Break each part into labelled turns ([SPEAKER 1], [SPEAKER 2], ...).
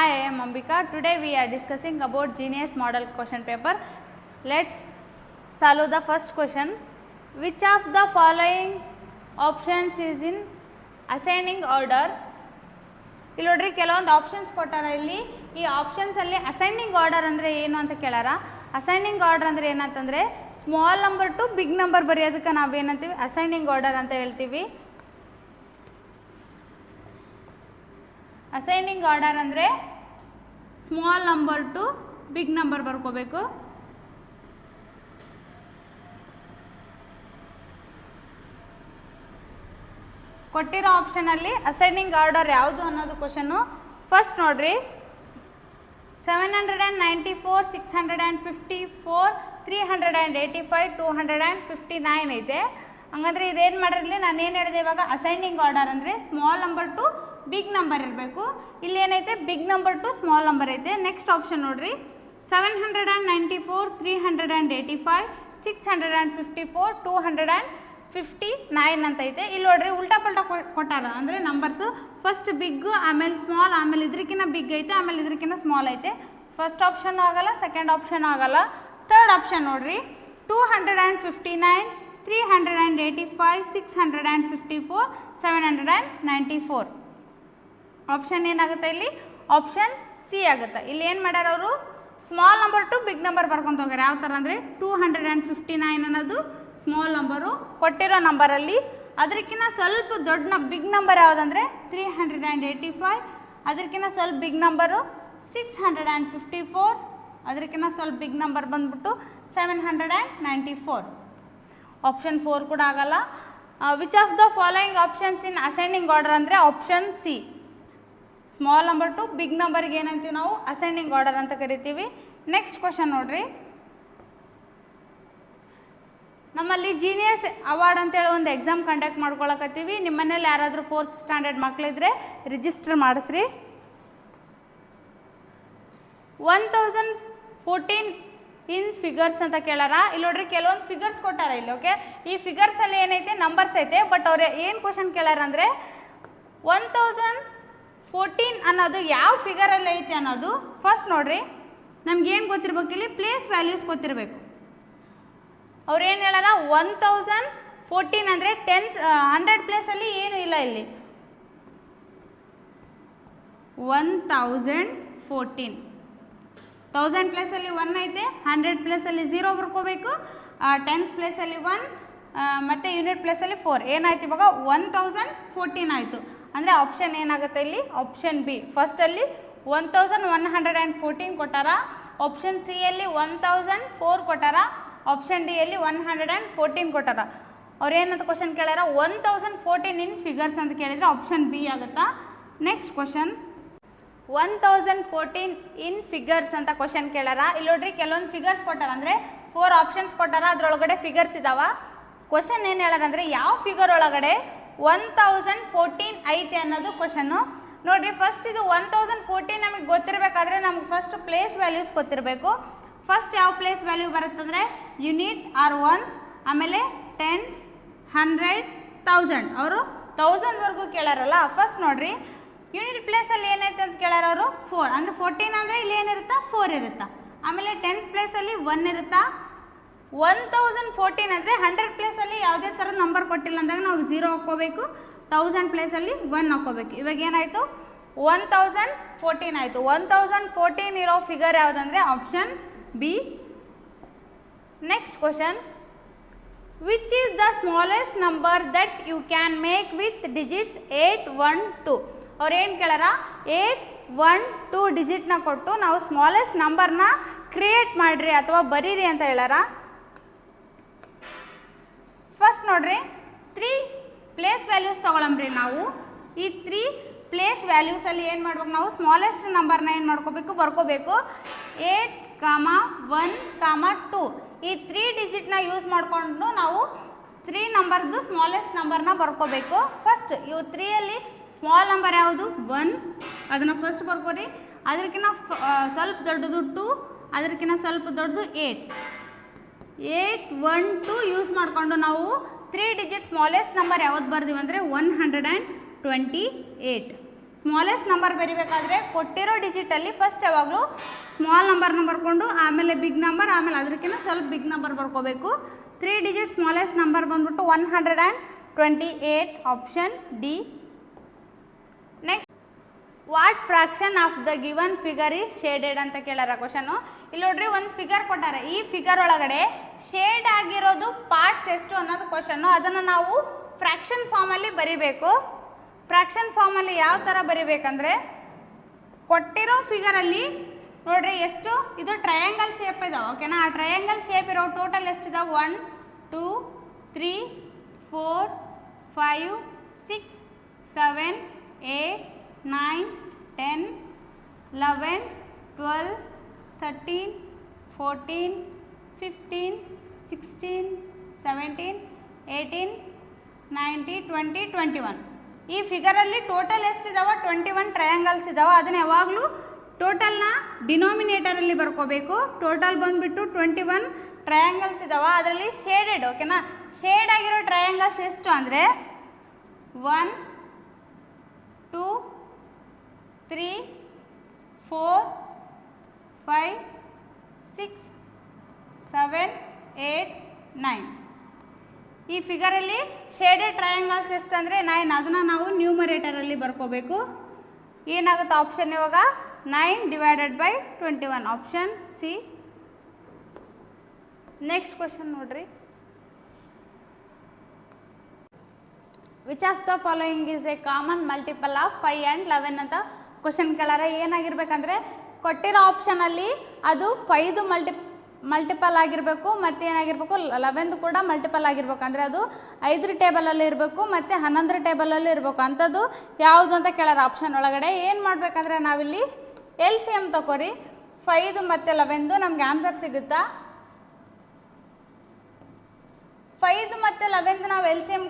[SPEAKER 1] Hi, I am Ambika. Today we are discussing about Genius model question paper. Let's solve the first question. Which of the following options is in ascending order? ಇಲ್ಲಿ ನೋಡ್ರಿ ಕೆಲವೊಂದು options ಕೊಟ್ಟಾರ. ಇಲ್ಲಿ ಈ options ಅಲ್ಲಿ ascending order ಅಂದರೆ ಏನು ಅಂತ ಕೇಳಾರ. ಅಸೆಂಡಿಂಗ್ ಆರ್ಡರ್ ಅಂದರೆ ಏನಂತಂದರೆ small number to big number ಬರೆಯೋದಕ್ಕೆ ನಾವೇನಂತೀವಿ ಅಸೆಂಡಿಂಗ್ ಆರ್ಡರ್ ಅಂತ ಹೇಳ್ತೀವಿ. ಅಸೆಂಡಿಂಗ್ ಆರ್ಡರ್ ಅಂದರೆ small number to big number ಬರ್ಕೋಬೇಕು. ಕೊಟ್ಟಿರೋ ಆಪ್ಷನಲ್ಲಿ ಅಸೆಂಡಿಂಗ್ ಆರ್ಡರ್ ಯಾವುದು ಅನ್ನೋದು ಕ್ವಶನ್ನು. ಫಸ್ಟ್ ನೋಡ್ರಿ 794, 654, 385, 259 ಐತೆ. ಹಂಗಂದ್ರೆ ಇದೇನು ಮಾಡಿರಲಿ, ನಾನು ಏನು ಹೇಳಿದೆ ಇವಾಗ ಅಸೆಂಡಿಂಗ್ ಆರ್ಡರ್ ಅಂದರೆ small number to big number ಇರಬೇಕು. ಇಲ್ಲಿ ಏನೈತೆ big number to small number ಐತೆ. ನೆಕ್ಸ್ಟ್ ಆಪ್ಷನ್ ನೋಡ್ರಿ 794, 385, 654, 259 ಅಂತ ಐತೆ. ಇಲ್ಲಿ ನೋಡ್ರಿ ಉಲ್ಟಾ ಪಲ್ಟಾ ಕೊಟ್ಟಾರ ಅಂದರೆ ನಂಬರ್ಸು. ಫಸ್ಟ್ ಬಿಗ್, ಆಮೇಲೆ ಸ್ಮಾಲ್, ಆಮೇಲೆ ಇದ್ರಕ್ಕಿಂತ ಬಿಗ್ ಐತೆ, ಆಮೇಲೆ ಇದ್ರಕ್ಕಿಂತ ಸ್ಮಾಲ್ ಐತೆ. ಫಸ್ಟ್ ಆಪ್ಷನ್ ಆಗಲ್ಲ, ಸೆಕೆಂಡ್ ಆಪ್ಷನ್ ಆಗಲ್ಲ. ಥರ್ಡ್ ಆಪ್ಷನ್ ನೋಡ್ರಿ 259, 385, 654, 794. ಆಪ್ಷನ್ ಏನಾಗುತ್ತೆ ಇಲ್ಲಿ? ಆಪ್ಷನ್ ಸಿ ಆಗುತ್ತೆ. ಇಲ್ಲಿ ಏನು ಮಾಡ್ಯಾರ ಅವರು, small number to big number ಬರ್ಕೊಂತ ಹೋಗ್ಯಾರ. ಯಾವ ಥರ ಅಂದರೆ 259 ಅನ್ನೋದು ಸ್ಮಾಲ್ ನಂಬರು. ಕೊಟ್ಟಿರೋ ನಂಬರಲ್ಲಿ ಅದಕ್ಕಿಂತ ಸ್ವಲ್ಪ ದೊಡ್ಡ ಬಿಗ್ ನಂಬರ್ ಯಾವುದಂದರೆ 385, ಅದಕ್ಕಿಂತ ಸ್ವಲ್ಪ ಬಿಗ್ ನಂಬರು 654, ಅದಕ್ಕಿಂತ ಸ್ವಲ್ಪ ಬಿಗ್ ನಂಬರ್ ಬಂದ್ಬಿಟ್ಟು 794. ಆಪ್ಷನ್ 4 ಕೂಡ ಆಗಲ್ಲ. Which of the following options in ascending order ಅಂದರೆ option C. Small number to big ನಂಬರ್ಗೆ ಏನಂತೀವಿ ನಾವು ಅಸೆಂಡಿಂಗ್ ಆರ್ಡರ್ ಅಂತ ಕರಿತೀವಿ. ನೆಕ್ಸ್ಟ್ ಕ್ವಶನ್ ನೋಡ್ರಿ, ನಮ್ಮಲ್ಲಿ ಜೀನಿಯಸ್ ಅವಾರ್ಡ್ ಅಂತೇಳಿ ಒಂದು ಎಕ್ಸಾಮ್ ಕಂಡಕ್ಟ್ ಮಾಡ್ಕೊಳಕತ್ತೀವಿ. ನಿಮ್ಮ ಮನೇಲಿ ಯಾರಾದರೂ 4th ಸ್ಟ್ಯಾಂಡರ್ಡ್ ಮಕ್ಕಳಿದ್ರೆ ರಿಜಿಸ್ಟರ್ ಮಾಡಿಸ್ರಿ. 1014 ಇನ್ ಫಿಗರ್ಸ್ ಅಂತ ಕೇಳಾರ. ಇಲ್ಲಿ ನೋಡ್ರಿ ಕೆಲವೊಂದು ಫಿಗರ್ಸ್ ಕೊಟ್ಟಾರ ಇಲ್ಲಿ. ಓಕೆ, ಈ ಫಿಗರ್ಸಲ್ಲಿ ಏನೈತೆ ನಂಬರ್ಸ್ ಐತೆ. ಬಟ್ ಅವ್ರು ಏನು ಕ್ವಶನ್ ಕೇಳಾರ ಅಂದರೆ 1014 ಅನ್ನೋದು ಯಾವ ಫಿಗರಲ್ಲಿ ಐತೆ ಅನ್ನೋದು. ಫಸ್ಟ್ ನೋಡ್ರಿ ನಮ್ಗೇನು ಗೊತ್ತಿರ್ಬೇಕು, ಇಲ್ಲಿ ಪ್ಲೇಸ್ ವ್ಯಾಲ್ಯೂಸ್ ಗೊತ್ತಿರಬೇಕು. ಅವ್ರು ಏನು ಹೇಳಾರ 1014 ಅಂದರೆ 100 ಪ್ಲೇಸಲ್ಲಿ ಏನೂ ಇಲ್ಲ. ಇಲ್ಲಿ 1014 1000 ಪ್ಲೇಸಲ್ಲಿ 1 ಐತೆ, 100 ಪ್ಲೇಸಲ್ಲಿ 0 ಬರ್ಕೋಬೇಕು, 10s ಪ್ಲೇಸಲ್ಲಿ 1 ಮತ್ತು ಯೂನಿಟ್ ಪ್ಲೇಸಲ್ಲಿ 4. ಏನಾಯ್ತು ಇವಾಗ 1014 ಆಯಿತು. ಅಂದರೆ ಆಪ್ಷನ್ ಏನಾಗುತ್ತೆ ಇಲ್ಲಿ? Option B. ಫಸ್ಟಲ್ಲಿ 1114 ಕೊಟ್ಟಾರ, ಆಪ್ಷನ್ ಸಿ ಯಲ್ಲಿ 1004 ಕೊಟ್ಟಾರ, ಆಪ್ಷನ್ ಡಿ ಯಲ್ಲಿ 114 ಕೊಟ್ಟಾರ. ಅವ್ರು ಏನಂತ ಕ್ವಶನ್ ಕೇಳ್ಯಾರ 1014 ಇನ್ ಫಿಗರ್ಸ್ ಅಂತ ಕೇಳಿದರೆ ಆಪ್ಷನ್ ಬಿ ಆಗುತ್ತಾ. ನೆಕ್ಸ್ಟ್ ಕ್ವಶನ್ 1014 ಇನ್ ಫಿಗರ್ಸ್ ಅಂತ ಕ್ವಶನ್ ಕೇಳಾರ. ಇಲ್ಲಿ ನೋಡ್ರಿ ಕೆಲವೊಂದು ಫಿಗರ್ಸ್ ಕೊಟ್ಟಾರ, ಅಂದರೆ 4 ಆಪ್ಷನ್ಸ್ ಕೊಟ್ಟಾರ, ಅದರೊಳಗಡೆ ಫಿಗರ್ಸ್ ಇದಾವ. ಕ್ವಶನ್ ಏನು ಹೇಳಾರ ಅಂದರೆ ಯಾವ ಫಿಗರ್ ಒಳಗಡೆ 1014 ಐತೆ ಅನ್ನೋದು ಕ್ವಶನ್ನು. ನೋಡಿರಿ ಫಸ್ಟ್ ಇದು 1014 ನಮಗೆ ಗೊತ್ತಿರಬೇಕಾದ್ರೆ ನಮಗೆ ಫಸ್ಟ್ ಪ್ಲೇಸ್ ವ್ಯಾಲ್ಯೂಸ್ ಗೊತ್ತಿರಬೇಕು. ಫಸ್ಟ್ ಯಾವ ಪ್ಲೇಸ್ ವ್ಯಾಲ್ಯೂ ಬರುತ್ತಂದರೆ ಯೂನಿಟ್ ಆರ್ ಒನ್ಸ್, ಆಮೇಲೆ 10s, 100, 1000. ಅವರು 1000ವರೆಗೂ ಕೇಳಾರಲ್ಲ. ಫಸ್ಟ್ ನೋಡ್ರಿ ಯೂನಿಟ್ ಪ್ಲೇಸಲ್ಲಿ ಏನೈತೆ ಅಂತ ಕೇಳ್ಯಾರ ಅವರು 4. ಅಂದರೆ 14 ಅಂದರೆ ಇಲ್ಲಿ ಏನಿರುತ್ತಾ 4 ಇರುತ್ತಾ. ಆಮೇಲೆ 10s ಪ್ಲೇಸಲ್ಲಿ 1 ಇರುತ್ತಾ. 1014 ಅಂದರೆ 100 ಪ್ಲೇಸಲ್ಲಿ ಯಾವುದೇ ಥರದ ನಂಬರ್ ಕೊಟ್ಟಿಲ್ಲ ಅಂದಾಗ ನಾವು 0 ಹಾಕ್ಕೋಬೇಕು, 1000 ಪ್ಲೇಸಲ್ಲಿ 1 ಹಾಕ್ಕೋಬೇಕು. ಇವಾಗ ಏನಾಯಿತು 1014 ಆಯಿತು. 1014 ಇರೋ ಫಿಗರ್ ಯಾವುದಂದರೆ option B. Next question, which is the smallest number that you can make with digits 8, 1, 2. ಅವ್ರು ಏನು ಕೇಳಾರ 8, 1, 2 ಡಿಜಿಟ್ನ ಕೊಟ್ಟು ನಾವು ಸ್ಮಾಲೆಸ್ಟ್ ನಂಬರ್ನ ಕ್ರಿಯೇಟ್ ಮಾಡಿರಿ ಅಥವಾ ಬರೀರಿ ಅಂತ ಹೇಳಾರ. ಫಸ್ಟ್ ನೋಡ್ರಿ 3 ಪ್ಲೇಸ್ ವ್ಯಾಲ್ಯೂಸ್ ತೊಗೊಳಮ್ರಿ ನಾವು. ಈ 3 ಪ್ಲೇಸ್ ವ್ಯಾಲ್ಯೂಸಲ್ಲಿ ಏನು ಮಾಡ್ಬೇಕು ನಾವು ಸ್ಮಾಲೆಸ್ಟ್ ನಂಬರ್ನ ಏನು ಮಾಡ್ಕೋಬೇಕು ಬರ್ಕೋಬೇಕು. 8, 1, 2 ಈ 3 ಡಿಜಿಟ್ನ ಯೂಸ್ ಮಾಡಿಕೊಂಡು ನಾವು 3 ನಂಬರ್ದು ಸ್ಮಾಲೆಸ್ಟ್ ನಂಬರ್ನ ಬರ್ಕೋಬೇಕು. ಫಸ್ಟ್ ಇವು 3ಯಲ್ಲಿ ಸ್ಮಾಲ್ ನಂಬರ್ ಯಾವುದು 1, ಅದನ್ನು ಫಸ್ಟ್ ಬರ್ಕೋರಿ. ಅದಕ್ಕಿಂತ ಸ್ವಲ್ಪ ದೊಡ್ಡದು 2, ಅದಕ್ಕಿಂತ ಸ್ವಲ್ಪ ದೊಡ್ಡದು 8, 1, 2 ಯೂಸ್ ಮಾಡಿಕೊಂಡು ನಾವು 3 ಡಿಜಿಟ್ ಸ್ಮಾಲೆಸ್ಟ್ ನಂಬರ್ ಯಾವ್ದು ಬರ್ದೀವಿ ಅಂದರೆ 128. ಸ್ಮಾಲೆಸ್ಟ್ ನಂಬರ್ ಬರಿಬೇಕಾದ್ರೆ ಕೊಟ್ಟಿರೋ ಡಿಜಿಟಲ್ಲಿ ಫಸ್ಟ್ ಯಾವಾಗಲೂ ಸ್ಮಾಲ್ ನಂಬರ್ನ ಬರ್ಕೊಂಡು ಆಮೇಲೆ ಬಿಗ್ ನಂಬರ್, ಆಮೇಲೆ ಅದಕ್ಕಿಂತ ಸ್ವಲ್ಪ ಬಿಗ್ ನಂಬರ್ ಬರ್ಕೋಬೇಕು. 3 ಡಿಜಿಟ್ ಸ್ಮಾಲೆಸ್ಟ್ ನಂಬರ್ ಬಂದ್ಬಿಟ್ಟು 128, option D. Next, what fraction of the given figure is shaded ಅಂತ ಕೇಳಾರ ಕ್ವಶನು. ಇಲ್ಲಿ ನೋಡ್ರಿ ಒಂದು ಫಿಗರ್ ಕೊಟ್ಟಾರೆ, ಈ ಫಿಗರ್ ಒಳಗಡೆ ಶೇಡ್ ಆಗಿರೋದು ಪಾರ್ಟ್ಸ್ ಎಷ್ಟು ಅನ್ನೋದು ಕ್ವಶನ್ನು. ಅದನ್ನು ನಾವು ಫ್ರಾಕ್ಷನ್ ಫಾರ್ಮಲ್ಲಿ ಬರಿಬೇಕು. ಫ್ರಾಕ್ಷನ್ ಫಾರ್ಮಲ್ಲಿ ಯಾವ ಥರ ಬರಿಬೇಕಂದ್ರೆ, ಕೊಟ್ಟಿರೋ ಫಿಗರಲ್ಲಿ ನೋಡ್ರಿ ಎಷ್ಟು ಇದು ಟ್ರಯಾಂಗಲ್ ಶೇಪ್ ಇದಾವೆ, ಓಕೆನಾ. ಆ ಟ್ರಯಾಂಗಲ್ ಶೇಪ್ ಇರೋ ಟೋಟಲ್ ಎಷ್ಟಿದಾವೆ? 1 2 3 4 5 6 7 8 9 10 11 12 13 14 15 16 17 18 19 20 21. ಈ ಫಿಗರಲ್ಲಿ ಟೋಟಲ್ ಎಷ್ಟಿದಾವೆ? 21 ಟ್ರಯಾಂಗಲ್ಸ್ ಇದಾವೆ. ಅದನ್ನ ಯಾವಾಗಲೂ ಟೋಟಲ್ನ ಡಿನಾಮಿನೇಟರಲ್ಲಿ ಬರ್ಕೋಬೇಕು. ಟೋಟಲ್ ಬಂದುಬಿಟ್ಟು 21 ಟ್ರಯಾಂಗಲ್ಸ್ ಇದಾವೆ. ಅದರಲ್ಲಿ ಶೇಡೆಡ್, ಓಕೆನಾ. ಶೇಡ್ ಆಗಿರೋ ಟ್ರಯಾಂಗಲ್ಸ್ ಎಷ್ಟು ಅಂದರೆ 1 2 3 4 5 6 7 8 9. ಈ ಫಿಗರಲ್ಲಿ ಶೇಡೆಡ್ ಟ್ರಯಾಂಗಲ್ಸ್ ಎಷ್ಟು ಅಂದರೆ 9. ಅದನ್ನು ನಾವು ನ್ಯೂಮರೇಟರಲ್ಲಿ ಬರ್ಕೋಬೇಕು. ಏನಾಗುತ್ತೆ ಆಪ್ಷನ್ ಇವಾಗ? 9 divided by 21, option C. Next question ನೋಡ್ರಿ, which of the following is a common multiple of 5 and 11 ಅಂತ ಕ್ವಶನ್ ಕೇಳಾರ. ಏನಾಗಿರ್ಬೇಕಂದ್ರೆ ಕೊಟ್ಟಿರೋ ಆಪ್ಷನಲ್ಲಿ ಅದು 5 ಮಲ್ಟಿಪಲ್ ಆಗಿರಬೇಕು, ಮತ್ತು ಏನಾಗಿರ್ಬೇಕು 11 ಕೂಡ ಮಲ್ಟಿಪಲ್ ಆಗಿರ್ಬೇಕು. ಅಂದರೆ ಅದು 5 ಟೇಬಲಲ್ಲಿ ಇರಬೇಕು ಮತ್ತು 11 ಟೇಬಲಲ್ಲಿ ಇರಬೇಕು. ಅಂಥದ್ದು ಯಾವುದು ಅಂತ ಕೇಳಾರ ಆಪ್ಷನ್ ಒಳಗಡೆ. ಏನು ಮಾಡಬೇಕಂದ್ರೆ ನಾವಿಲ್ಲಿ LCM ತಗೋರಿ. 5 ಮತ್ತು 11 ನಮ್ಗೆ ಆನ್ಸರ್ ಸಿಗುತ್ತಾ? 5 ಮತ್ತು 11 ನಾವು LCM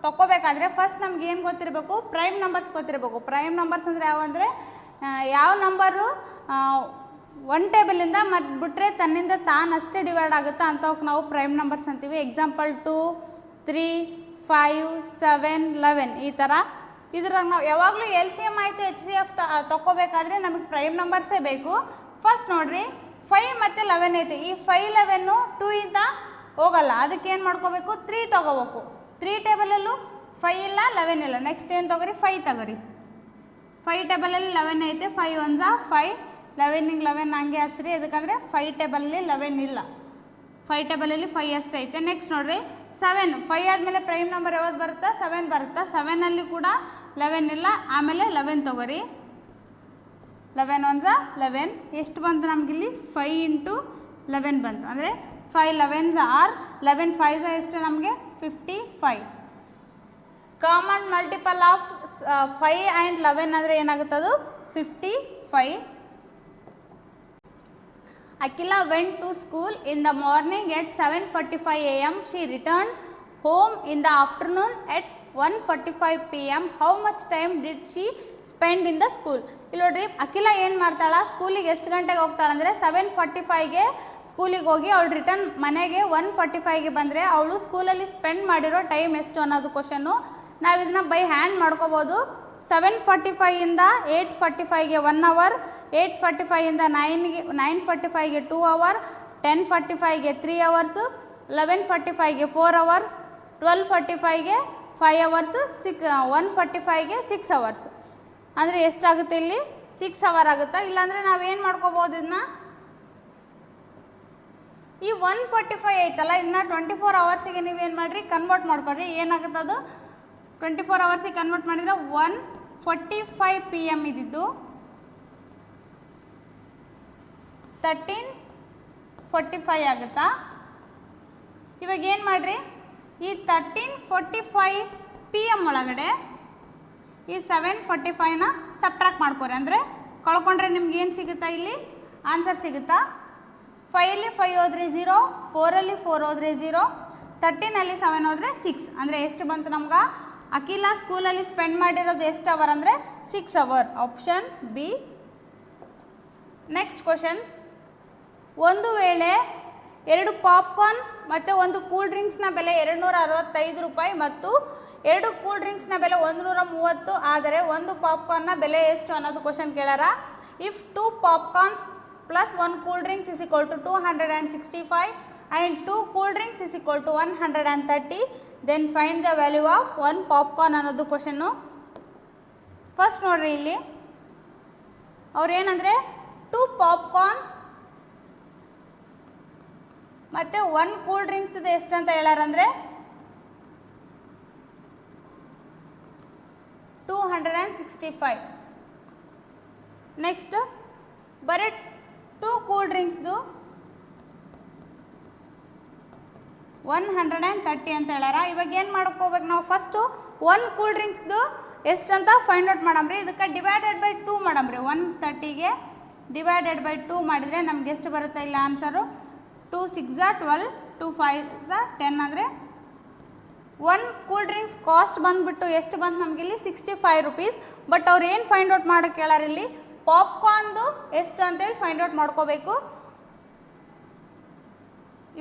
[SPEAKER 1] ತಗೋಬೇಕಾದ್ರೆ ಫಸ್ಟ್ ನಮ್ಗೆ ಏನು ಗೊತ್ತಿರಬೇಕು? ಪ್ರೈಮ್ ನಂಬರ್ಸ್ ಗೊತ್ತಿರಬೇಕು. ಪ್ರೈಮ್ ನಂಬರ್ಸ್ ಅಂದರೆ ಯಾವಂದರೆ ಯಾವ ನಂಬರು 1 ಟೇಬಲಿಂದ ಮತ್ತು ಬಿಟ್ಟರೆ ತನ್ನಿಂದ ತಾನಷ್ಟೇ ಡಿವೈಡ್ ಆಗುತ್ತಾ ಅಂಥವಕ್ಕೆ ನಾವು ಪ್ರೈಮ್ ನಂಬರ್ಸ್ ಅಂತೀವಿ. ಎಕ್ಸಾಂಪಲ್ 2 3 5 7 11 ಈ ಥರ. ಇದ್ರಾಗ ನಾವು ಯಾವಾಗಲೂ LCM ಆಯಿತು HCF ತಗೋಬೇಕಾದ್ರೆ ನಮಗೆ ಪ್ರೈಮ್ ನಂಬರ್ಸೇ ಬೇಕು. ಫಸ್ಟ್ ನೋಡಿರಿ 5 ಮತ್ತು 11 ಐತೆ. ಈ 5 11 2 ಇಂದ ಹೋಗಲ್ಲ, ಅದಕ್ಕೆ ಏನು ಮಾಡ್ಕೋಬೇಕು? 3 ತೊಗೋಬೇಕು. 3 ಟೇಬಲಲ್ಲೂ 5 ಇಲ್ಲ 11 ಇಲ್ಲ. ನೆಕ್ಸ್ಟ್ ಏನು ತೊಗೋರಿ? 5 ತಗೋರಿ. 5 ಟೇಬಲಲ್ಲಿ 11 ಐತೆ. 5 1 5, 11 11 ಹಂಗೆ ಹಚ್ಚಿರಿ. ಅದಕ್ಕಂದರೆ 5 ಟೇಬಲಲ್ಲಿ 11 ಇಲ್ಲ, 5 ಟೇಬಲಲ್ಲಿ 5 ಅಷ್ಟೇ ಐತೆ. ನೆಕ್ಸ್ಟ್ ನೋಡಿರಿ 7. 5 ಆದಮೇಲೆ ಪ್ರೈಮ್ ನಂಬರ್ ಯಾವ್ದು ಬರುತ್ತಾ? 7 ಬರುತ್ತಾ. 7ಅಲ್ಲಿ ಕೂಡ 11 ಇಲ್ಲ. ಆಮೇಲೆ 11 ತೊಗೋರಿ. 11 1 11 ಎಷ್ಟು ಬಂತು ನಮಗಿಲ್ಲಿ? 5 × 11 ಬಂತು. ಅಂದರೆ 5 11s are 11 5s ಎಷ್ಟು ನಮಗೆ? 55. ಕಾಮನ್ ಮಲ್ಟಿಪಲ್ ಆಫ್ 5 and 11 ಅಂದರೆ ಏನಾಗುತ್ತದು? 55. Akila went to school in the morning at 7:45 a.m. She returned home in the afternoon at 1:45 p.m. How much time did she spend in the school? ಇಲ್ಲಿ ನೋಡ್ರಿ, ಅಖಿಲ ಏನು ಮಾಡ್ತಾಳ? ಸ್ಕೂಲಿಗೆ ಎಷ್ಟು ಗಂಟೆಗೆ ಹೋಗ್ತಾಳೆ ಅಂದರೆ 7:45ಗೆ ಸ್ಕೂಲಿಗೆ ಹೋಗಿ ಅವಳು ರಿಟರ್ನ್ ಮನೆಗೆ 1:45ಗೆ ಬಂದರೆ ಅವಳು ಸ್ಕೂಲಲ್ಲಿ ಸ್ಪೆಂಡ್ ಮಾಡಿರೋ ಟೈಮ್ ಎಷ್ಟು ಅನ್ನೋದು ಕ್ವಶನ್ನು. ನಾವು ಇದನ್ನ ಬೈ ಹ್ಯಾಂಡ್ ಮಾಡ್ಕೋಬೋದು. 7:45ಇಂದ 8:45ಗೆ 1 ಅವರ್, 8:45ಇಂದ 9:45ಗೆ 2 ಅವರ್, 10:45ಗೆ 3 ಅವರ್ಸು, 11:45ಗೆ 4 ಅವರ್ಸ್, 12:45ಗೆ 5 ಅವರ್ಸು, 1:45ಗೆ 6 ಅವರ್ಸ್. ಅಂದರೆ ಎಷ್ಟಾಗುತ್ತೆ ಇಲ್ಲಿ? 6 ಅವರ್ ಆಗುತ್ತಾ? ಇಲ್ಲಾಂದರೆ ನಾವೇನು ಮಾಡ್ಕೋಬೋದು ಇದನ್ನ? ಈ 1:45 ಐತಲ್ಲ, ಇದನ್ನ 24 ಅವರ್ಸಿಗೆ ನೀವೇನು ಮಾಡಿರಿ? ಕನ್ವರ್ಟ್ ಮಾಡ್ಕೊರಿ. ಏನಾಗುತ್ತೆ ಅದು? 24 ಅವರ್ಸಿಗೆ ಕನ್ವರ್ಟ್ ಮಾಡಿದರೆ 1:45 p.m. ಇದ್ದಿದ್ದು 13:45 ಆಗುತ್ತಾ? ಇವಾಗ ಏನು ಮಾಡಿರಿ? ಈ 13:45 p.m. ಒಳಗಡೆ ಈ 7:45ನ ಸಬ್ಟ್ರಾಕ್ಟ್ ಮಾಡ್ಕೊರಿ. ಅಂದರೆ ಕಳ್ಕೊಂಡ್ರೆ ನಿಮ್ಗೆ ಏನು ಸಿಗುತ್ತಾ? ಇಲ್ಲಿ ಆನ್ಸರ್ ಸಿಗುತ್ತಾ? 5ಅಲ್ಲಿ 5 ಹೋದರೆ 0, 4ಅಲ್ಲಿ 4 ಹೋದರೆ 0, 13ಅಲ್ಲಿ 7 ಹೋದರೆ 6. ಅಂದರೆ ಎಷ್ಟು ಬಂತು ನಮ್ಗೆ? ಅಖಿಲ ಸ್ಕೂಲಲ್ಲಿ ಸ್ಪೆಂಡ್ ಮಾಡಿರೋದು ಎಷ್ಟು ಅವರ್ ಅಂದರೆ 6 hour, option B. Next question, ಒಂದು ವೇಳೆ 2 ಪಾಪ್ಕಾರ್ನ್ ಮತ್ತು 1 ಕೂಲ್ ಡ್ರಿಂಕ್ಸ್ನ ಬೆಲೆ 265 ರೂಪಾಯಿ ಮತ್ತು 2 ಕೂಲ್ ಡ್ರಿಂಕ್ಸ್ನ ಬೆಲೆ 130 ಆದರೆ ಒಂದು ಪಾಪ್ಕಾರ್ನ್ನ ಬೆಲೆ ಎಷ್ಟು ಅನ್ನೋದು ಕ್ವಶನ್ ಕೇಳ್ಯಾರ. If 2 popcorns plus 1 cool drinks is equal to 265 and 2 cool drinks is equal to 130, then find the value of 1 popcorn ಅನ್ನೋದು ಕ್ವಶನ್ನು. ಫಸ್ಟ್ ನೋಡ್ರಿ ಇಲ್ಲಿ ಅವ್ರು ಏನಂದರೆ 2 ಪಾಪ್ಕಾರ್ನ್ ಮತ್ತು 1 ಕೂಲ್ ಡ್ರಿಂಕ್ಸ್ ಇದೆ ಎಷ್ಟು ಅಂತ ಹೇಳಾರಂದರೆ 265. ನೆಕ್ಸ್ಟ್ ಬರೀ 2 ಕೂಲ್ ಡ್ರಿಂಕ್ಸ್ದು 130 ಅಂತ ಹೇಳ್ಯಾರ. ಇವಾಗ ಏನು ಮಾಡ್ಕೋಬೇಕು ನಾವು, ಫಸ್ಟು 1 ಕೂಲ್ ಡ್ರಿಂಕ್ಸ್ದು ಎಷ್ಟು ಅಂತ ಫೈಂಡ್ ಔಟ್ ಮಾಡಮ್ರಿ. ಇದಕ್ಕೆ ಡಿವೈಡೆಡ್ ಬೈ 2 ಮಾಡಮ್ರಿ. 130ಗೆ ಡಿವೈಡೆಡ್ ಬೈ 2 ಮಾಡಿದರೆ ನಮ್ಗೆ ಎಷ್ಟು ಬರುತ್ತೆ ಇಲ್ಲ ಆನ್ಸರು 2 6 12, 2 5 10 ಅಂದರೆ 1 ಕೂಲ್ ಡ್ರಿಂಕ್ಸ್ ಕಾಸ್ಟ್ ಬಂದುಬಿಟ್ಟು ಎಷ್ಟು ಬಂತು ನಮಗೆ ಇಲ್ಲಿ 65 rupees. ಬಟ್ ಅವ್ರು ಏನು ಫೈಂಡ್ ಔಟ್ ಮಾಡೋಕ್ಕೆ ಹೇಳಾರ ಇಲ್ಲಿ ಪಾಪ್ಕಾರ್ನ್ದು ಎಷ್ಟು ಅಂತೇಳಿ ಫೈಂಡ್ ಔಟ್ ಮಾಡ್ಕೋಬೇಕು.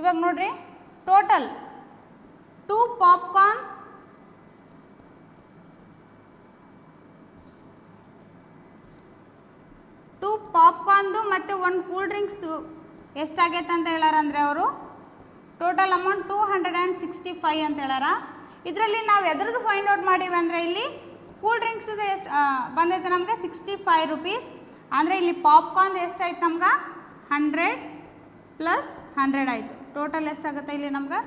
[SPEAKER 1] ಇವಾಗ ನೋಡ್ರಿ ಟೋಟಲ್ 2 ಪಾಪ್ಕಾರ್ನ್ ಪಾಪ್ಕಾರ್ನ್ದು ಮತ್ತು 1 ಕೂಲ್ ಡ್ರಿಂಕ್ಸ್ದು ಎಷ್ಟಾಗೈತೆ ಅಂತ ಹೇಳಾರಂದರೆ ಅವರು ಟೋಟಲ್ ಅಮೌಂಟ್ 265 ಅಂತ ಹೇಳಾರ. ಇದರಲ್ಲಿ ನಾವು ಎದ್ರದ್ದು ಫೈಂಡ್ ಔಟ್ ಮಾಡೀವಿ ಅಂದರೆ ಇಲ್ಲಿ ಕೂಲ್ ಡ್ರಿಂಕ್ಸ್ದು ಎಷ್ಟು ಬಂದೈತೆ ನಮಗೆ 65 rupees. ಅಂದರೆ ಇಲ್ಲಿ ಪಾಪ್ಕಾರ್ನ್ ಎಷ್ಟಾಯ್ತು ನಮ್ಗೆ 100 + 100 ಆಯಿತು. ಟೋಟಲ್ ಎಷ್ಟಾಗುತ್ತೆ ಇಲ್ಲಿ ನಮ್ಗೆ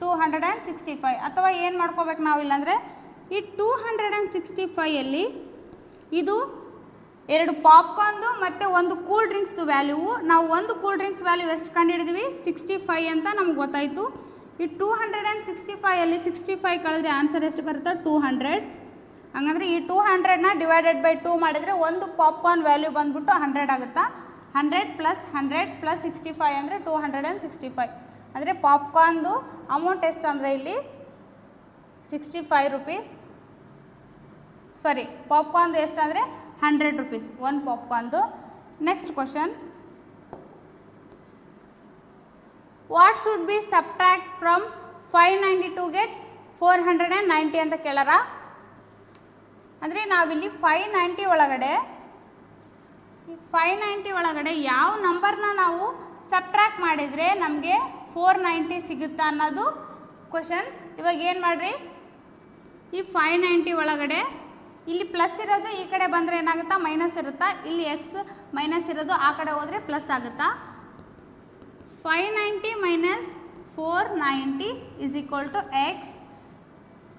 [SPEAKER 1] 265. ಅಥವಾ ಏನು ಮಾಡ್ಕೋಬೇಕು ನಾವು ಇಲ್ಲಾಂದರೆ ಈ 265ಅಲ್ಲಿ ಇದು 2 ಪಾಪ್ಕಾರ್ನ್ದು ಮತ್ತು 1 ಕೂಲ್ ಡ್ರಿಂಕ್ಸ್ದು ವ್ಯಾಲ್ಯೂವು ನಾವು 1 ಕೂಲ್ ಡ್ರಿಂಕ್ಸ್ ವ್ಯಾಲ್ಯೂ ಎಷ್ಟು ಕಂಡುಹಿಡಿದ್ವಿ 65 ಅಂತ ನಮ್ಗೆ ಗೊತ್ತಾಯಿತು. ಈ 265ಅಲ್ಲಿ 65 ಕಳೆದ್ರೆ ಆನ್ಸರ್ ಎಷ್ಟು ಬರುತ್ತೆ 200. ಹಂಗಂದ್ರೆ ಈ 200ನ ಡಿವೈಡೆಡ್ ಬೈ 2 ಮಾಡಿದರೆ 1 ಪಾಪ್ಕಾರ್ನ್ ವ್ಯಾಲ್ಯೂ ಬಂದ್ಬಿಟ್ಟು 100 ಆಗುತ್ತಾ. 100 + 100 + 65 ಅಂದರೆ 265. ಅಂದರೆ ಪಾಪ್ಕಾರ್ನ್ದು ಅಮೌಂಟ್ ಎಷ್ಟು ಅಂದರೆ ಇಲ್ಲಿ 65 rupees. ಸಾರಿ ಪಾಪ್ಕಾರ್ನ್ದು ಎಷ್ಟು ಅಂದರೆ 100 rupees 1 ಪಾಪ್ಕಾರ್ನ್ದು. Next question, what should be subtract from 592 get 490 ಅಂತ ಕೇಳಾರ. ಅಂದರೆ ನಾವಿಲ್ಲಿ 590 ಒಳಗಡೆ ಯಾವ ನಂಬರ್ನ ನಾವು ಸಬ್ಟ್ರಾಕ್ಟ್ ಮಾಡಿದರೆ ನಮಗೆ 490 ಸಿಗುತ್ತಾ ಅನ್ನೋದು ಕ್ವಶನ್. ಇವಾಗ ಏನು ಮಾಡಿರಿ, ಈ 590 ಒಳಗಡೆ ಇಲ್ಲಿ ಪ್ಲಸ್ ಇರೋದು ಈ ಕಡೆ ಬಂದರೆ ಏನಾಗುತ್ತಾ ಮೈನಸ್ ಇರುತ್ತಾ, ಇಲ್ಲಿ ಎಕ್ಸ್ ಮೈನಸ್ ಇರೋದು ಆ ಕಡೆ ಹೋದರೆ ಪ್ಲಸ್ ಆಗುತ್ತಾ. 590 - 490 = x.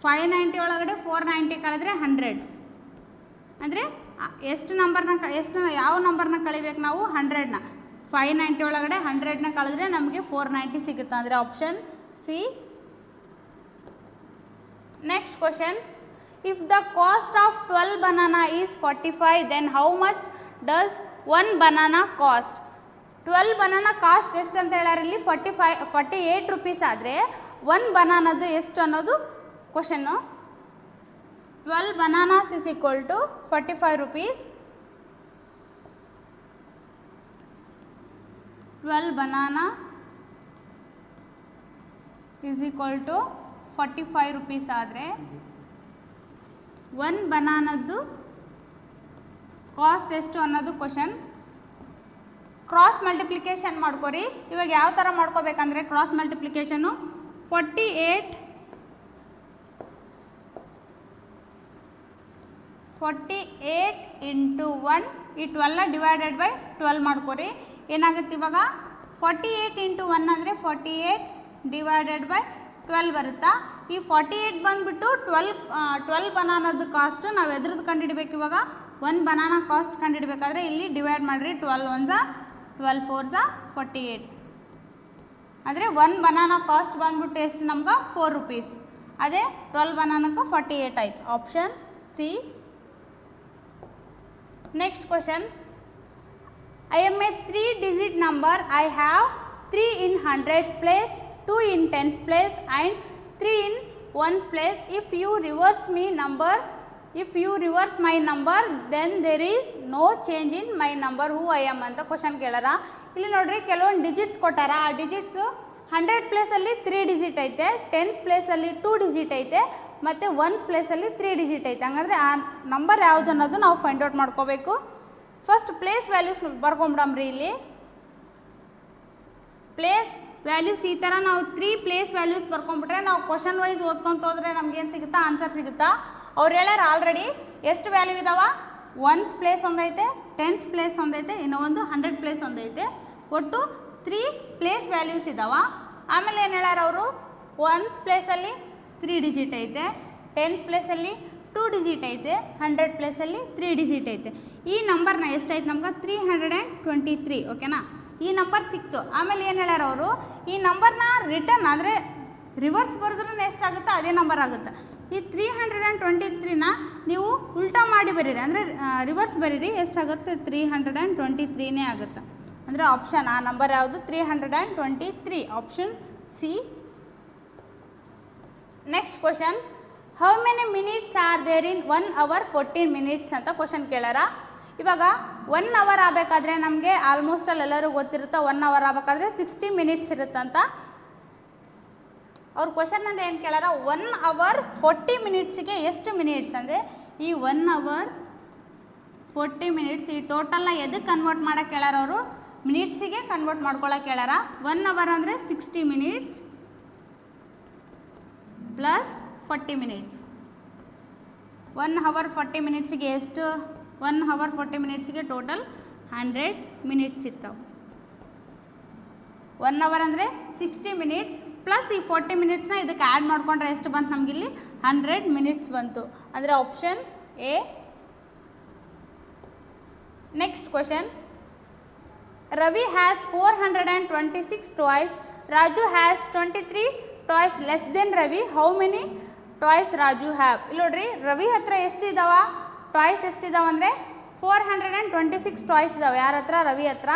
[SPEAKER 1] 590 ಒಳಗಡೆ 490 ಕಳೆದ್ರೆ 100. ಅಂದರೆ ಯಾವ ನಂಬರ್ನ ಕಳಿಬೇಕು ನಾವು 100ನ. 590 ಒಳಗಡೆ 100ನ ಕಳೆದ್ರೆ ನಮಗೆ 490 ಸಿಗುತ್ತೆ. ಅಂದರೆ option C. Next question, if the cost of 12 banana is 45, then how much does 1 banana cost? 12 banana cost ಎಷ್ಟು ಅಂತ ಹೇಳ್ಯಾರ ಇಲ್ಲಿ 48 rupees ಆದರೆ 1 ಬನಾನದು ಎಷ್ಟು ಅನ್ನೋದು question. 12 bananas is equal to 45 rupees. 12 banana is equal to 45 rupees ಆದರೆ 1 ಬನಾನದ್ದು ಕಾಸ್ಟ್ ಎಷ್ಟು ಅನ್ನೋದು ಕ್ವಶನ್. ಕ್ರಾಸ್ ಮಲ್ಟಿಪ್ಲಿಕೇಶನ್ ಮಾಡ್ಕೊರಿ. ಇವಾಗ ಯಾವ ಥರ ಮಾಡ್ಕೋಬೇಕಂದ್ರೆ ಕ್ರಾಸ್ ಮಲ್ಟಿಪ್ಲಿಕೇಶನು 48 × 1 ಈ 12ನ ಡಿವೈಡೆಡ್ ಬೈ 12 ಮಾಡ್ಕೊರಿ. ಏನಾಗುತ್ತೆ ಇವಾಗ 48 × 1 ಅಂದರೆ 48 ಡಿವೈಡೆಡ್ ಬೈ 12 ಬರುತ್ತಾ. ಈ 48 ಬಂದುಬಿಟ್ಟು 12 ಬನಾನದ್ದು ಕಾಸ್ಟ್ ನಾವು ಎದ್ರದ್ದು ಕಂಡುಹಿಡಬೇಕು. ಇವಾಗ 1 ಬನಾನಾ ಕಾಸ್ಟ್ ಕಂಡುಹಿಡಬೇಕಾದ್ರೆ ಇಲ್ಲಿ ಡಿವೈಡ್ ಮಾಡಿರಿ. 12 1 12 4 48. ಅಂದರೆ 1 ಬನಾನಾ ಕಾಸ್ಟ್ ಬಂದ್ಬಿಟ್ಟು ಎಷ್ಟು ನಮ್ಗೆ 4 rupees. ಅದೇ 12 ಬನಾನಕ್ಕೆ 48 ಆಯಿತು. Option C. Next question, I am a 3-digit number. I have 3 in hundreds place, 2 in tens place and 3 in ones place. If you reverse my number, then there is no change in my number. Who I am ಅಂತ question ಕೇಳಾರ. ಇಲ್ಲಿ ನೋಡ್ರಿ ಕೆಲವೊಂದು digits ಕೊಟ್ಟಾರ. ಆ digits 100 ಪ್ಲೇಸಲ್ಲಿ 3 digit ಐತೆ, 10s ಪ್ಲೇಸಲ್ಲಿ 2 digit ಐತೆ, ಮತ್ತು ಒನ್ಸ್ ಪ್ಲೇಸಲ್ಲಿ 3 ಡಿಜಿಟ್ ಐತೆ. ಹಂಗಂದರೆ ಆ ನಂಬರ್ ಯಾವುದು ಅನ್ನೋದು ನಾವು ಫೈಂಡ್ ಔಟ್ ಮಾಡ್ಕೋಬೇಕು. ಫಸ್ಟ್ ಪ್ಲೇಸ್ ವ್ಯಾಲ್ಯೂಸ್ ಬರ್ಕೊಂಬಿಡಮ್ರಿ. ಇಲ್ಲಿ ಪ್ಲೇಸ್ ವ್ಯಾಲ್ಯೂಸ್ ಈ ಥರ ನಾವು 3 ಪ್ಲೇಸ್ ವ್ಯಾಲ್ಯೂಸ್ ಬರ್ಕೊಂಬಿಟ್ರೆ ನಾವು ಕ್ವಶನ್ ವೈಸ್ ಓದ್ಕೊಂತ ಹೋದರೆ ನಮ್ಗೇನು ಸಿಗುತ್ತಾ, ಆನ್ಸರ್ ಸಿಗುತ್ತಾ. ಅವ್ರು ಹೇಳ್ಯಾರ ಆಲ್ರೆಡಿ ಎಷ್ಟು ವ್ಯಾಲ್ಯೂ ಇದಾವ, ಒನ್ಸ್ ಪ್ಲೇಸ್ ಒಂದೈತೆ, ಟೆನ್ಸ್ ಪ್ಲೇಸ್ ಒಂದೈತೆ, ಇನ್ನೂ ಒಂದು 100 ಪ್ಲೇಸ್ ಒಂದೈತೆ. ಒಟ್ಟು 3 ಪ್ಲೇಸ್ ವ್ಯಾಲ್ಯೂಸ್ ಇದಾವ. ಆಮೇಲೆ ಏನು ಹೇಳ್ಯಾರ ಅವರು, ಒನ್ಸ್ ಪ್ಲೇಸಲ್ಲಿ 3 ಡಿಜಿಟ್ ಐತೆ, ಟೆನ್ಸ್ ಪ್ಲೇಸಲ್ಲಿ 2 ಡಿಜಿಟ್ ಐತೆ, 100 ಪ್ಲೇಸಲ್ಲಿ 3 ಡಿಜಿಟ್ ಐತೆ. ಈ ನಂಬರ್ನ ಎಷ್ಟೈತೆ ನಮ್ಗೆ 323. ಓಕೆನಾ, ಈ ನಂಬರ್ ಸಿಕ್ತು. ಆಮೇಲೆ ಏನು ಹೇಳ್ಯಾರ ಅವರು, ಈ ನಂಬರ್ನ ರಿಟರ್ನ್ ಅಂದರೆ ರಿವರ್ಸ್ ಬರೆದ್ರೂ ಎಷ್ಟಾಗುತ್ತೆ ಅದೇ ನಂಬರ್ ಆಗುತ್ತೆ. ಈ 323ನ ನೀವು ಉಲ್ಟಾ ಮಾಡಿ ಬರೀರಿ, ಅಂದರೆ ರಿವರ್ಸ್ ಬರೀರಿ, ಎಷ್ಟಾಗುತ್ತೆ 323ನೇ ಆಗುತ್ತೆ. ಅಂದರೆ ಆಪ್ಷನ್ ಆ ನಂಬರ್ ಯಾವುದು 323, option C. Next question, how many minutes are there in 1 hour 14 minutes ಅಂತ ಕ್ವಶನ್ ಕೇಳ್ಯಾರ. ಇವಾಗ 1 hour ಆಗಬೇಕಾದ್ರೆ ನಮಗೆ ಆಲ್ಮೋಸ್ಟ್ ಅಲ್ಲಿ ಎಲ್ಲರೂ ಗೊತ್ತಿರುತ್ತೆ, 1 hour ಆಗಬೇಕಾದ್ರೆ 60 minutes ಇರುತ್ತಂತ. ಅವ್ರ ಕ್ವಶನಲ್ಲಿ ಏನು ಕೇಳ್ಯಾರ, 1 hour 40 minutesಗೆ ಎಷ್ಟು ಮಿನಿಟ್ಸ್ ಅಂದರೆ ಈ 1 hour 40 minutes ಈ ಟೋಟಲ್ನ ಎದಕ್ಕೆ ಕನ್ವರ್ಟ್ ಮಾಡೋಕ್ಕೆ ಕೇಳ್ಯಾರ ಅವರು, ಮಿನಿಟ್ಸಿಗೆ ಕನ್ವರ್ಟ್ ಮಾಡ್ಕೊಳ್ಳೋಕೆ ಹೇಳ್ಯಾರ. 1 hour ಅಂದರೆ 60 minutes ಪ್ಲಸ್ 40 minutes. 1 hour 40 minutesಗೆ ಎಷ್ಟು, 1 hour 40 minutesಗೆ ಟೋಟಲ್ 100 minutes ಇರ್ತಾವೆ. 1 hour ಅಂದರೆ 60 minutes ಪ್ಲಸ್ ಈ 40 minutesನ ಇದಕ್ಕೆ ಆ್ಯಡ್ ಮಾಡ್ಕೊಂಡ್ರೆ ಎಷ್ಟು ಬಂತು ನಮಗಿಲ್ಲಿ 100 minutes ಬಂತು. ಅಂದರೆ option A. Next question, Ravi has 426 toys, Raju has 23 toys less then Ravi, how many toys Raju have. ಇಲ್ಲಿ ನೋಡ್ರಿ, ರವಿ ಹತ್ರ ಎಷ್ಟಿದಾವ ಟಾಯ್ಸ್, ಎಷ್ಟಿದಾವ ಅಂದರೆ 426 ಟಾಯ್ಸ್ ಇದಾವೆ. ಯಾರ ಹತ್ರ, ರವಿ ಹತ್ರ.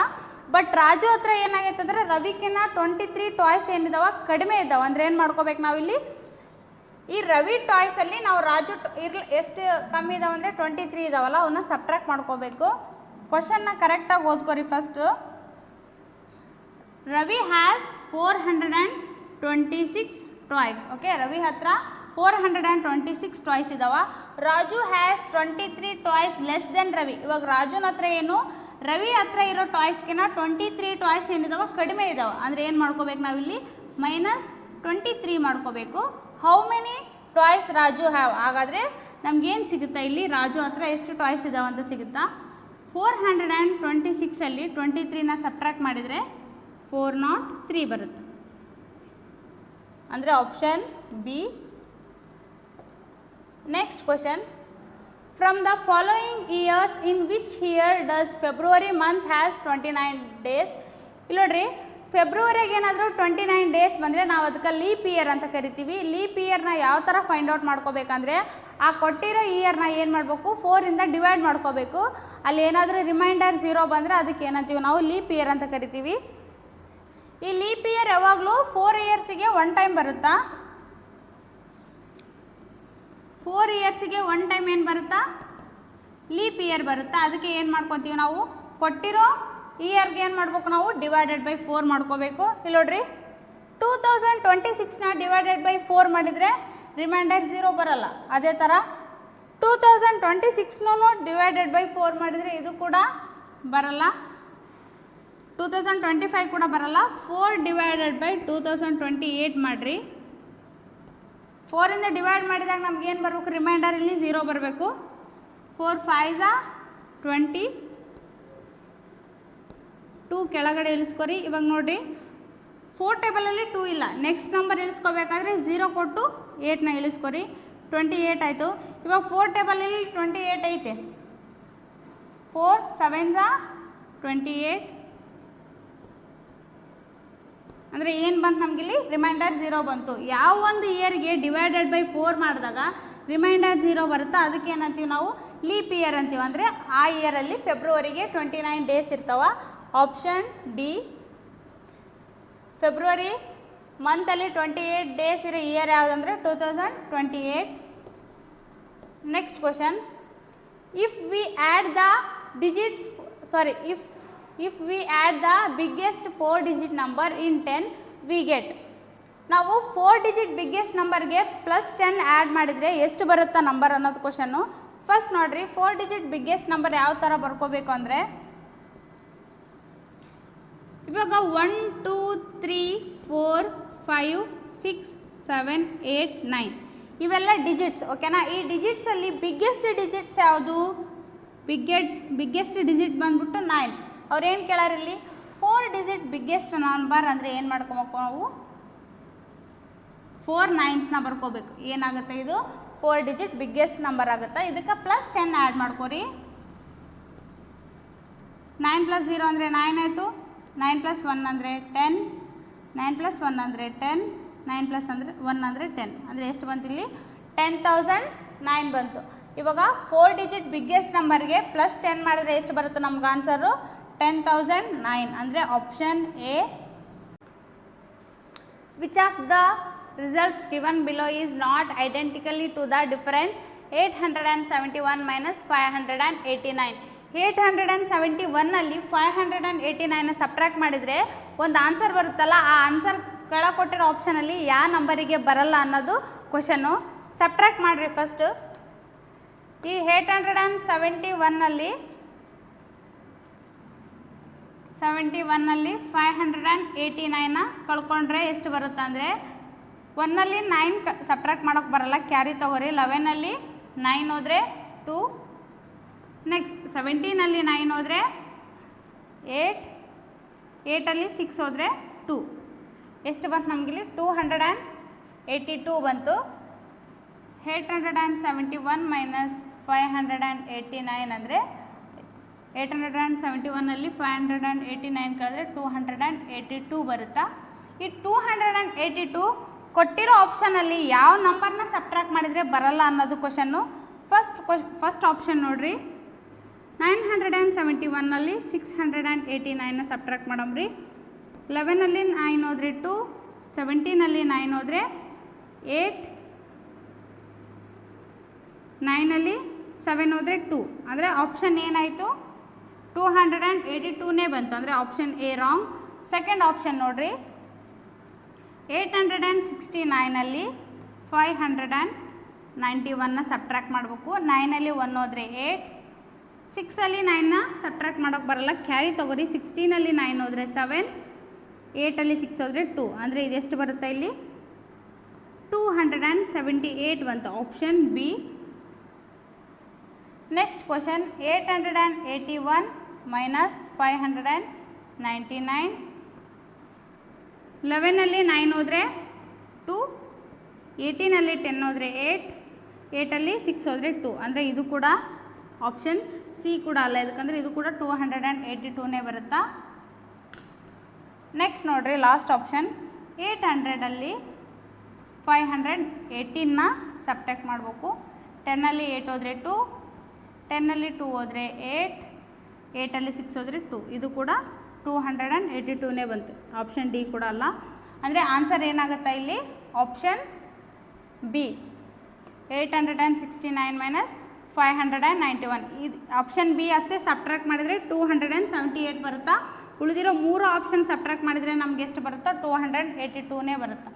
[SPEAKER 1] ಬಟ್ ರಾಜು ಹತ್ರ ಏನಾಗೈತೆ ಅಂದರೆ ರವಿಕಿನ್ನ 23 ಟಾಯ್ಸ್ ಏನಿದಾವ ಕಡಿಮೆ ಇದ್ದಾವೆ. ಅಂದರೆ ಏನು ಮಾಡ್ಕೋಬೇಕು ನಾವಿಲ್ಲಿ, ಈ ರವಿ ಟಾಯ್ಸಲ್ಲಿ ನಾವು ರಾಜು ಎಷ್ಟು ಕಮ್ಮಿ ಇದಾವೆ ಅಂದರೆ 23 ಇದಾವಲ್ಲ, ಅವನ್ನ ಸಬ್ಟ್ರಾಕ್ಟ್ ಮಾಡ್ಕೋಬೇಕು. ಕ್ವಶನ್ನ ಕರೆಕ್ಟಾಗಿ ಓದ್ಕೊರಿ first. Ravi has 426 toys. Okay, Ravi ಹತ್ರ 426 ಟಾಯ್ಸ್ ಇದಾವ. Raju has 23 toys less then Ravi. ಇವಾಗ ರಾಜುನ ಹತ್ರ ಏನು, ರವಿ ಹತ್ರ ಇರೋ ಟಾಯ್ಸ್ಗಿನ 23 ಟಾಯ್ಸ್ ಏನಿದಾವ ಕಡಿಮೆ ಇದಾವೆ. ಅಂದರೆ ಏನು ಮಾಡ್ಕೋಬೇಕು ನಾವಿಲ್ಲಿ, -23 ಮಾಡ್ಕೋಬೇಕು. How many toys Raju have. ಹಾಗಾದರೆ ನಮಗೇನು ಸಿಗುತ್ತಾ ಇಲ್ಲಿ, ರಾಜು ಹತ್ರ ಎಷ್ಟು ಟಾಯ್ಸ್ ಇದಾವೆ ಅಂತ ಸಿಗುತ್ತಾ. 426ಅಲ್ಲಿ 23ನ ಸಬ್ಟ್ರಾಕ್ಟ್ ಮಾಡಿದರೆ 403 ಬರುತ್ತೆ. ಅಂದರೆ option B. Next question, from the following years in which year does February month has 29 days. ಇಲ್ಲಿ ನೋಡ್ರಿ, ಫೆಬ್ರವರಿಗೆ ಏನಾದರೂ 29 days ಬಂದರೆ ನಾವು ಅದಕ್ಕೆ ಲೀಪ್ ಇಯರ್ ಅಂತ ಕರಿತೀವಿ. ಲೀಪ್ ಇಯರ್ನ ಯಾವ ಥರ ಫೈಂಡ್ ಔಟ್ ಮಾಡ್ಕೋಬೇಕಂದ್ರೆ, ಆ ಕೊಟ್ಟಿರೋ ಇಯರ್ನ ಏನು ಮಾಡಬೇಕು, 4ಇಂದ ಡಿವೈಡ್ ಮಾಡ್ಕೋಬೇಕು. ಅಲ್ಲಿ ಏನಾದರೂ ರಿಮೈಂಡರ್ 0 ಬಂದರೆ ಅದಕ್ಕೆ ಏನಂತೀವಿ ನಾವು, ಲೀಪ್ ಇಯರ್ ಅಂತ ಕರಿತೀವಿ. ಈ ಲೀಪ್ ಇಯರ್ ಯಾವಾಗಲೂ 4 ಇಯರ್ಸಿಗೆ 1 ಟೈಮ್ ಬರುತ್ತಾ, 4 ಇಯರ್ಸಿಗೆ 1 ಟೈಮ್ ಏನು ಬರುತ್ತಾ, ಲೀಪ್ ಇಯರ್ ಬರುತ್ತಾ. ಅದಕ್ಕೆ ಏನು ಮಾಡ್ಕೊತೀವಿ ನಾವು, ಕೊಟ್ಟಿರೋ ಇಯರ್ಗೆ ಏನು ಮಾಡ್ಬೇಕು ನಾವು, /4 ಮಾಡ್ಕೋಬೇಕು. ಇಲ್ಲಿ ನೋಡ್ರಿ, 2026ನ /4 ಮಾಡಿದರೆ ರಿಮೈಂಡರ್ 0 ಬರಲ್ಲ. ಅದೇ ಥರ 2026ನೂ /4 ಮಾಡಿದರೆ ಇದು ಕೂಡ ಬರಲ್ಲ, 2025 ಕೂಡ ಬರಲ್ಲ. 4/2028 ಮಾಡಿರಿ. 4ಇಂದ ಡಿವೈಡ್ ಮಾಡಿದಾಗ ನಮಗೇನು ಬರಬೇಕು, ರಿಮೈಂಡರ್ ಇಲ್ಲಿ 0 ಬರಬೇಕು. 4 5 20, 2 ಕೆಳಗಡೆ ಇಳಿಸ್ಕೊರಿ. ಇವಾಗ ನೋಡಿರಿ, 4 ಟೇಬಲಲ್ಲಿ 2 ಇಲ್ಲ, ನೆಕ್ಸ್ಟ್ ನಂಬರ್ ಇಳಿಸ್ಕೋಬೇಕಾದ್ರೆ 0 ಕೊಟ್ಟು 8ನ ಇಳಿಸ್ಕೊರಿ. 28 ಆಯಿತು. ಇವಾಗ 4 ಟೇಬಲಲ್ಲಿ 28 ಐತೆ. 4 7 28 ಅಂದರೆ ಏನು ಬಂತು ನಮಗಿಲ್ಲಿ, ರಿಮೈಂಡರ್ 0 ಬಂತು. ಯಾವ ಒಂದು ಇಯರ್ಗೆ /4 ಮಾಡಿದಾಗ ರಿಮೈಂಡರ್ 0 ಬರುತ್ತಾ ಅದಕ್ಕೆ ಏನಂತೀವಿ ನಾವು, ಲೀಪ್ ಇಯರ್ ಅಂತೀವಿ. ಅಂದರೆ ಆ ಇಯರಲ್ಲಿ ಫೆಬ್ರವರಿಗೆ 29 days ಇರ್ತಾವೆ. Option D. ಫೆಬ್ರವರಿ ಮಂತಲ್ಲಿ 28 days ಇರೋ ಇಯರ್ ಯಾವುದಂದರೆ 2028. Next question, if we add the digits if we add the biggest 4-digit number in 10 we get. ನಾವು 4 ಡಿಜಿಟ್ ಬಿಗ್ಗೆಸ್ಟ್ ನಂಬರ್ಗೆ +10 ಆ್ಯಡ್ ಮಾಡಿದರೆ ಎಷ್ಟು ಬರುತ್ತಾ ನಂಬರ್ ಅನ್ನೋದು ಕ್ವಶನ್ನು. ಫಸ್ಟ್ ನೋಡಿರಿ 4 ಡಿಜಿಟ್ ಬಿಗ್ಗೆಸ್ಟ್ ನಂಬರ್ ಯಾವ ಥರ ಬರ್ಕೋಬೇಕು ಅಂದರೆ, ಇವಾಗ 1 2 3 4 5 6 7 8 9 ಇವೆಲ್ಲ ಡಿಜಿಟ್ಸ್. ಓಕೆನಾ. ಈ ಡಿಜಿಟ್ಸಲ್ಲಿ ಬಿಗ್ಗೆಸ್ಟ್ ಡಿಜಿಟ್ಸ್ ಯಾವುದು? ಬಿಗ್ಗೆಸ್ಟ್ ಡಿಜಿಟ್ ಬಂದ್ಬಿಟ್ಟು 9. ಅವ್ರೇನು ಕೇಳಾರಿಲ್ಲಿ 4 ಡಿಜಿಟ್ ಬಿಗ್ಗೆಸ್ಟ್ ನಂಬರ್ ಅಂದರೆ ಏನು ಮಾಡ್ಕೋಬೇಕು ನಾವು? 4 9ಸ್ನ ಬರ್ಕೋಬೇಕು. ಏನಾಗುತ್ತೆ ಇದು? 4 ಡಿಜಿಟ್ ಬಿಗ್ಗೆಸ್ಟ್ ನಂಬರ್ ಆಗುತ್ತೆ. ಇದಕ್ಕೆ +10 ಆ್ಯಡ್ ಮಾಡ್ಕೋರಿ. 9 + 0 ಅಂದರೆ 9 ಆಯಿತು. 9 + 1 ಅಂದರೆ 10. 9 + 1 ಅಂದರೆ 10. 9 + 1 ಅಂದರೆ 10. ಅಂದರೆ ಎಷ್ಟು ಬಂತು ಇಲ್ಲಿ? 10,009 ಬಂತು. ಇವಾಗ 4 ಡಿಜಿಟ್ ಬಿಗ್ಗೆಸ್ಟ್ ನಂಬರ್ಗೆ +10 ಮಾಡಿದ್ರೆ ಎಷ್ಟು ಬರುತ್ತೆ ನಮ್ಗೆ ಆನ್ಸರು? 10,009. ಅಂದರೆ option A. Which of the results given below is not identically to the difference 871 - 589. 871ನಲ್ಲಿ 589ನ ಸಬ್ಟ್ರಾಕ್ಟ್ ಮಾಡಿದರೆ ಒಂದು ಆನ್ಸರ್ ಬರುತ್ತಲ್ಲ, ಆ ಆನ್ಸರ್ ಕೆಳಗೆ ಕೊಟ್ಟಿರೋ ಆಪ್ಷನಲ್ಲಿ ಯಾವ ನಂಬರಿಗೆ ಬರಲ್ಲ ಅನ್ನೋದು ಕ್ವಶನ್ನು. ಸಬ್ಟ್ರಾಕ್ಟ್ ಮಾಡಿರಿ ಫಸ್ಟು. ಈ 871ನಲ್ಲಿ 589ನ ಕಳ್ಕೊಂಡ್ರೆ ಎಷ್ಟು ಬರುತ್ತೆ ಅಂದರೆ, 1ನಲ್ಲಿ 9 ಸಬ್ಟ್ರಾಕ್ಟ್ ಮಾಡೋಕ್ಕೆ ಬರಲ್ಲ, ಕ್ಯಾರಿ ತೊಗೋರಿ. 11ನಲ್ಲಿ 9 ಹೋದರೆ 2. ನೆಕ್ಸ್ಟ್ 17ನಲ್ಲಿ 9 ಹೋದರೆ 8. 8ಅಲ್ಲಿ 6 ಹೋದರೆ 2. ಎಷ್ಟು ಬಂತು ನಮಗಿಲ್ಲಿ? 282 ಬಂತು. 871 - 589 ಅಂದರೆ 871ನಲ್ಲಿ 589 ಕಳೆದ್ರೆ 282 ಬರುತ್ತಾ? ಈ 282 ಕೊಟ್ಟಿರೋ ಆಪ್ಷನಲ್ಲಿ ಯಾವ ನಂಬರ್ನ ಸಬ್ಟ್ರಾಕ್ಟ್ ಮಾಡಿದರೆ ಬರಲ್ಲ ಅನ್ನೋದು ಕ್ವಶನ್ನು. ಫಸ್ಟ್ ಆಪ್ಷನ್ ನೋಡಿರಿ. 971ನಲ್ಲಿ 689ನ ಸಬ್ಟ್ರಾಕ್ಟ್ ಮಾಡಮ್ರಿ. 11ನಲ್ಲಿ 9 ಹೋದರೆ 2. 17ನಲ್ಲಿ 9 ಹೋದರೆ 8. 9ನಲ್ಲಿ 7 ಹೋದರೆ 2. ಅಂದರೆ ಆಪ್ಷನ್ ಏನಾಯಿತು? 282ನೇ ಬಂತು. ಅಂದರೆ option A wrong. Second option ನೋಡಿರಿ. 869ನಲ್ಲಿ 591ನ ಸಬ್ಟ್ರಾಕ್ಟ್ ಮಾಡಬೇಕು. 9ನಲ್ಲಿ 1 ಹೋದರೆ 8. 6ಅಲ್ಲಿ 9ನ ಸಬ್ಟ್ರಾಕ್ಟ್ ಮಾಡೋಕ್ಕೆ ಬರಲ್ಲ, ಕ್ಯಾರಿ ತೊಗೋರಿ. 16ನಲ್ಲಿ 9 ಹೋದರೆ 7. 8ಅಲ್ಲಿ 6 ಹೋದರೆ 2. ಅಂದರೆ ಇದೆಷ್ಟು ಬರುತ್ತೆ ಇಲ್ಲಿ? 278 ಬಂತು. Option B. Next question 881 - 599. 11ನಲ್ಲಿ 9 ಹೋದರೆ 2. 18ನಲ್ಲಿ 10 ಹೋದರೆ 8. 8ಅಲ್ಲಿ 6 ಹೋದರೆ 2. ಅಂದರೆ ಇದು ಕೂಡ ಆಪ್ಷನ್ ಸಿ ಕೂಡ ಅಲ್ಲ, ಇದಕ್ಕಂದರೆ ಇದು ಕೂಡ 282ನೇ ಬರುತ್ತಾ. ನೆಕ್ಸ್ಟ್ ನೋಡಿರಿ ಲಾಸ್ಟ್ ಆಪ್ಷನ್. 800ಅಲ್ಲಿ 518ನ ಸಬ್ಟ್ರಾಕ್ಟ್ ಮಾಡಬೇಕು. 10ನಲ್ಲಿ 8 ಹೋದರೆ 2. 10ನಲ್ಲಿ 2 ಹೋದರೆ 8. 8ಅಲ್ಲಿ 6 ಹೋದರೆ 2. ಇದು ಕೂಡ 282ನೇ ಬಂತು. ಆಪ್ಷನ್ ಡಿ ಕೂಡ ಅಲ್ಲ. ಅಂದರೆ ಆನ್ಸರ್ ಏನಾಗುತ್ತಾ ಇಲ್ಲಿ? Option B 869 - 591. ಇದು ಆಪ್ಷನ್ ಬಿ ಅಷ್ಟೇ ಸಬ್ಟ್ರಾಕ್ಟ್ ಮಾಡಿದರೆ 278 ಬರುತ್ತಾ. ಉಳಿದಿರೋ 3 ಆಪ್ಷನ್ ಸಬ್ಟ್ರಾಕ್ಟ್ ಮಾಡಿದರೆ ನಮ್ಗೆ ಎಷ್ಟು ಬರುತ್ತಾ? 282ನೇ ಬರುತ್ತಾ.